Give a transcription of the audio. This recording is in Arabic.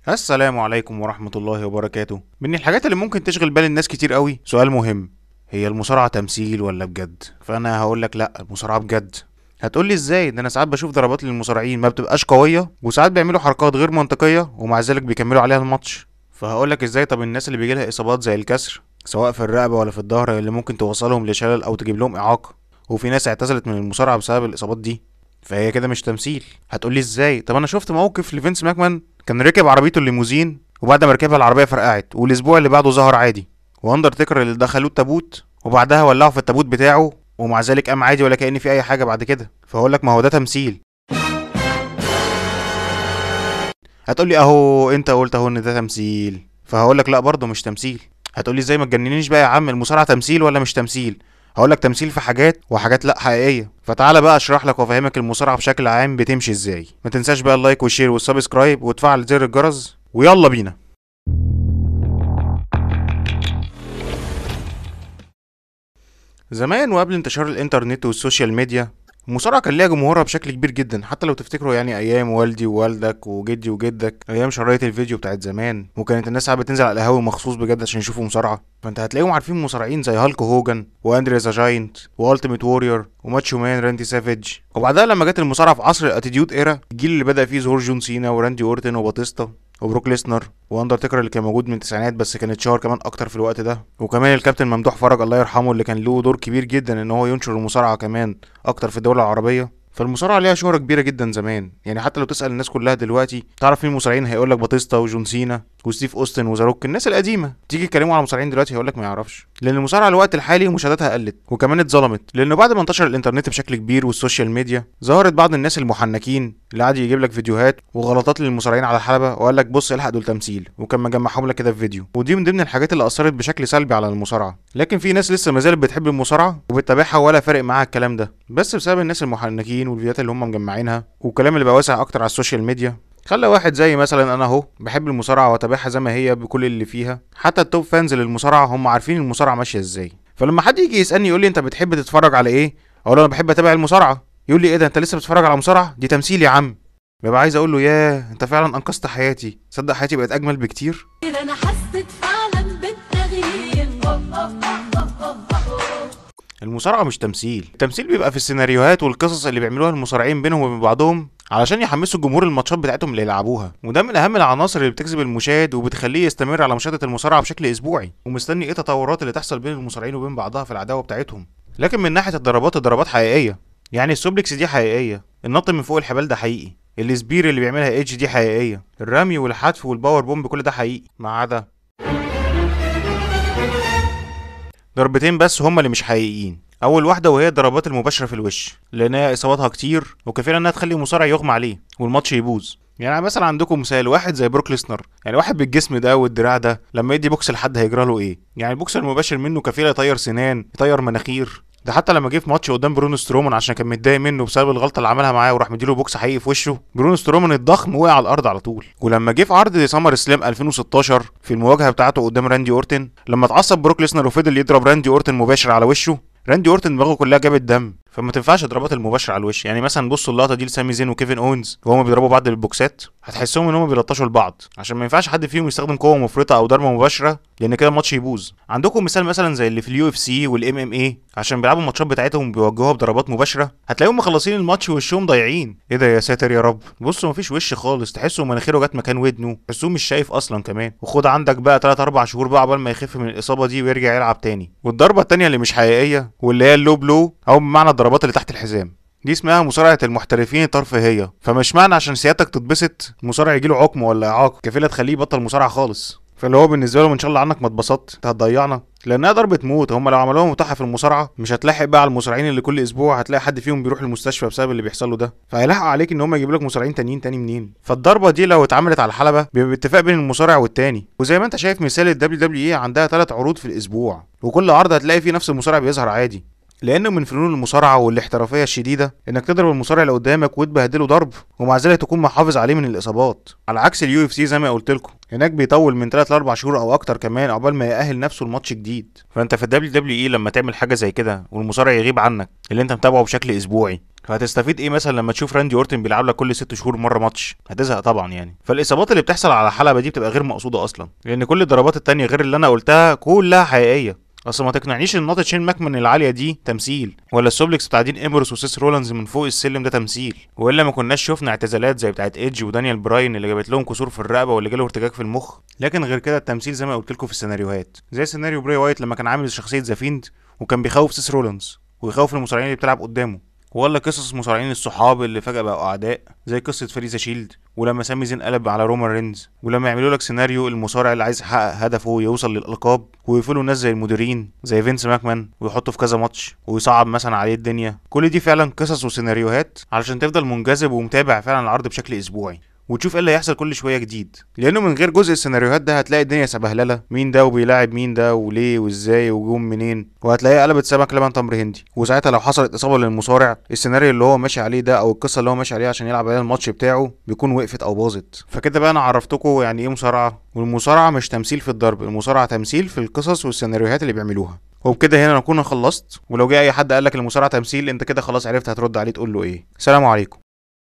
السلام عليكم ورحمة الله وبركاته. من الحاجات اللي ممكن تشغل بال الناس كتير قوي سؤال مهم: هي المصارعة تمثيل ولا بجد؟ فأنا هقولك لأ، المصارعة بجد. هتقولي ازاي؟ ده أنا ساعات بشوف ضربات للمصارعين ما بتبقاش قوية، وساعات بيعملوا حركات غير منطقية ومع ذلك بيكملوا عليها الماتش. فهقولك ازاي. طب الناس اللي بيجيلها إصابات زي الكسر سواء في الرقبة ولا في الظهر اللي ممكن توصلهم لشلل أو تجيب لهم إعاقة، وفي ناس اعتزلت من المصارعة بسبب الإصابات دي، فهي كده مش تمثيل. هتقولي ازاي؟ طب انا شفت موقف لفينس ماكمان كان ركب عربيته الليموزين، وبعد ما ركبها العربيه فرقعت، والاسبوع اللي بعده ظهر عادي. واندرتيكر اللي دخلوه التابوت وبعدها ولعوا في التابوت بتاعه، ومع ذلك قام عادي ولا كأن في اي حاجه بعد كده. فهقول لك ما هو ده تمثيل. هتقولي اهو انت قلت اهو ان ده تمثيل، فهقول لك لا برضه مش تمثيل. هتقولي ازاي؟ ما تجننيش بقى يا عم، المصارعه تمثيل ولا مش تمثيل؟ هقول لك تمثيل في حاجات وحاجات لا حقيقيه. فتعالى بقى اشرح لك وافهمك المصارعه بشكل عام بتمشي ازاي. ما تنساش بقى اللايك والشير والسبسكرايب وتفعل زر الجرس، ويلا بينا. زمان وقبل انتشار الانترنت والسوشيال ميديا، المصارعة كان ليها جمهورها بشكل كبير جدا. حتى لو تفتكروا يعني ايام والدي ووالدك وجدي وجدك، ايام شرايط الفيديو بتاعت زمان، وكانت الناس ساعات بتنزل على القهاوي مخصوص بجد عشان يشوفوا مصارعة. فانت هتلاقيهم عارفين مصارعين زي هالك هوجن واندري ذا جاينت والتيميت وورير وماتشو مان راندي سافيج. وبعدها لما جت المصارعة في عصر الاتيتيود ايرا، الجيل اللي بدأ فيه ظهور جون سينا وراندي اورتن وباتيستا وبروك ليسنر واندرتيكر اللي كان موجود من التسعينات بس كان اتشهر كمان اكتر في الوقت ده، وكمان الكابتن ممدوح فرج الله يرحمه اللي كان له دور كبير جدا ان هو ينشر المصارعه كمان اكتر في الدول العربيه. فالمصارعه ليها شهره كبيره جدا زمان. يعني حتى لو تسال الناس كلها دلوقتي تعرف مين مصارعين، هيقول لك باتيستا وجون سينا وستيف اوستن وزاروك، الناس القديمه. تيجي تكلموا على مصارعين دلوقتي هيقول لك ما يعرفش، لان المصارعه الوقت الحالي مشاهداتها قلت وكمان اتظلمت، لانه بعد ما انتشر الانترنت بشكل كبير والسوشيال ميديا ظهرت بعض الناس المحنكين اللي قاعد يجيب لك فيديوهات وغلطات للمصارعين على الحلبه وقال لك بص الحق دول تمثيل، وكان مجمعهم لك كده في فيديو. ودي من ضمن الحاجات اللي اثرت بشكل سلبي على المصارعه. لكن في ناس لسه ما زالت بتحب المصارعه وبتتابعها ولا فارق معاها الكلام ده، بس بسبب الناس المحنكين والفيديوهات اللي هم مجمعينها والكلام اللي بقى واسع اكتر على السوشيال ميديا، خلى واحد زي مثلا انا اهو بحب المصارعه واتابعها زي ما هي بكل اللي فيها. حتى التوب فانز للمصارعه هم عارفين المصارعه ماشيه ازاي. فلما حد يجي يسالني يقول لي انت بتحب تتفرج على ايه، اقول له انا بحب اتابع المصارعه. يقول لي ايه ده، انت لسه بتتفرج على مصارعه؟ دي تمثيل يا عم. ببقى عايز اقول له ياه انت فعلا انقذت حياتي، صدق حياتي بقت اجمل بكتير. انا حسيت فعلا بالتغيير. المصارعه مش تمثيل. التمثيل بيبقى في السيناريوهات والقصص اللي بيعملوها المصارعين بينهم وبين بعضهم علشان يحمسوا الجمهور الماتشات بتاعتهم اللي يلعبوها، وده من اهم العناصر اللي بتجذب المشاهد وبتخليه يستمر على مشاهده المصارعه بشكل اسبوعي ومستني ايه التطورات اللي تحصل بين المصارعين وبين بعضها في العداوه بتاعتهم. لكن من ناحيه الضربات، الضربات حقيقيه. يعني السوبلكس دي حقيقيه، النط من فوق الحبال ده حقيقي، السبير اللي بيعملها ايدج دي حقيقيه، الرمي والحتف والباور بومب كل ده حقيقي، ما عدا ضربتين بس هما اللي مش حقيقيين. اول واحده وهي الضربات المباشره في الوش، لانها اصاباتها كتير وكفيله انها تخلي المصارع يغمى عليه والماتش يبوظ. يعني مثلا عندكم مثال واحد زي بروك ليسنر، يعني واحد بالجسم ده والدراع ده لما يدي بوكس لحد هيجرى له ايه؟ يعني البوكس المباشر منه كفيله يطير سنان يطير مناخير. ده حتى لما جه في ماتش قدام برون سترومان عشان كان متضايق منه بسبب الغلطه اللي عملها معاه وراح مديله بوكس حقيقي في وشه، برون سترومان الضخم وقع على الارض على طول. ولما جه في عرض سمر سلام 2016 في المواجهه بتاعته قدام راندي اورتن، لما اتعصب بروك ليسنر وفضل يضرب راندي اورتن مباشر على وشه، راندي اورتن دماغه كلها جابت دم. فما تنفعش الضربات المباشره على الوش. يعني مثلا بصوا اللقطه دي لسامي زين وكيفن اونز وهما بيضربوا بعض بالبوكسات، هتحسهم ان هما بيلطشوا لبعض عشان ما ينفعش حد فيهم يستخدم قوه مفرطه او ضربه مباشره، لان كده الماتش يبوظ. عندكم مثال مثلا زي اللي في اليو اف سي والام ام اي، عشان بيلعبوا الماتشات بتاعتهم بيوجهوها بضربات مباشره، هتلاقيهم مخلصين الماتش ووشهم ضايعين. ايه ده يا ساتر يا رب، بصوا مفيش وش خالص، تحسوا مناخيره جت مكان ودنه، تحسوه مش شايف اصلا كمان. وخد عندك بقى 3 4 شهور بقى عقبال ما يخف من الاصابه دي ويرجع يلعب تاني. والضربه التانيه اللي مش حقيقيه واللي هي اللو بلو او بمعنى الضربات اللي تحت الحزام، دي اسمها مصارعة المحترفين الترفيهية. فمش معنى عشان سيادتك تتبسط المصارع يجيله عقم ولا إعاقة كفيلة تخليه يبطل مصارعة خالص. فاللي هو بالنسبة له ان شاء الله عنك ما اتبسطت انت هتضيعنا، لانها ضربة موت. هم لو عملوها متاحة في المصارعة مش هتلاحق بقى على المصارعين اللي كل اسبوع هتلاقي حد فيهم بيروح المستشفى بسبب اللي بيحصل له ده، فهيلاحقوا عليك ان هم يجيبوا لك مصارعين تانيين تاني منين. فالضربة دي لو اتعملت على الحلبة بيبقى باتفاق بين المصارع والتاني. وزي ما انت شايف مثال الدبليو دبليو اي عندها 3 عروض في الاسبوع، وكل عرض هتلاقي فيه نفس المصارع بيظهر عادي. لانه من فنون المصارعه والاحترافيه الشديده انك تضرب المصارع اللي قدامك وتبهدله ضرب ومع ذلك تكون محافظ عليه من الاصابات، على عكس اليو اف سي زي ما قلت لكم هناك بيطول من 3 ل 4 شهور او اكتر كمان عقبال ما يأهل نفسه لماتش جديد. فانت في الدبليو دبليو اي لما تعمل حاجه زي كده والمصارع يغيب عنك اللي انت متابعه بشكل اسبوعي، فهتستفيد ايه مثلا لما تشوف راندي اورتن بيلعب لك كل 6 شهور مره ماتش؟ هتزهق طبعا يعني. فالاصابات اللي بتحصل على الحلبه دي بتبقى غير مقصوده اصلا، لان كل الضربات التانية غير اللي انا قلتها كلها حقيقيه. اصل ما تقنعنيش ان نقطه شين ماكمان العاليه دي تمثيل، ولا السوبلكس بتاع دين امبروس وسيس رولانز من فوق السلم ده تمثيل، والا ما كناش شفنا اعتزالات زي بتاعت ايدج ودانيال براين اللي جابت لهم كسور في الرقبه واللي جاله ارتجاج في المخ. لكن غير كده التمثيل زي ما قلت لكم في السيناريوهات، زي سيناريو براي وايت لما كان عامل شخصيه ذا فيند وكان بيخوف سيس رولانز ويخوف المصارعين اللي بتلعب قدامه، ولا قصص مصارعين الصحاب اللي فجأة بقوا أعداء زي قصة فريزا شيلد، ولما سامي زين قلب على رومان رينز، ولما يعملوا لك سيناريو المصارع اللي عايز يحقق هدفه يوصل للألقاب ويقفلوا ناس زي المديرين زي فينس ماكمان ويحطوا في كذا ماتش ويصعب مثلا عليه الدنيا. كل دي فعلا قصص وسيناريوهات علشان تفضل منجذب ومتابع فعلا العرض بشكل أسبوعي وتشوف ايه اللي هيحصل كل شويه جديد، لانه من غير جزء السيناريوهات ده هتلاقي الدنيا سبهلله، مين ده وبيلاعب مين ده وليه وازاي وجم منين، وهتلاقيها قلبت سمك لبن تمر هندي. وساعتها لو حصلت اصابه للمصارع السيناريو اللي هو ماشي عليه ده او القصه اللي هو ماشي عليها عشان يلعب عليها الماتش بتاعه بيكون وقفت او باظت. فكده بقى انا عرفتكم يعني ايه مصارعه، والمصارعه مش تمثيل في الضرب، المصارعه تمثيل في القصص والسيناريوهات اللي بيعملوها. وبكده هنا نكون خلصت، ولو جه اي حد قالك المصارعه تمثيل انت كده خلاص عرفت هترد عليه تقول له ايه. سلام عليكم.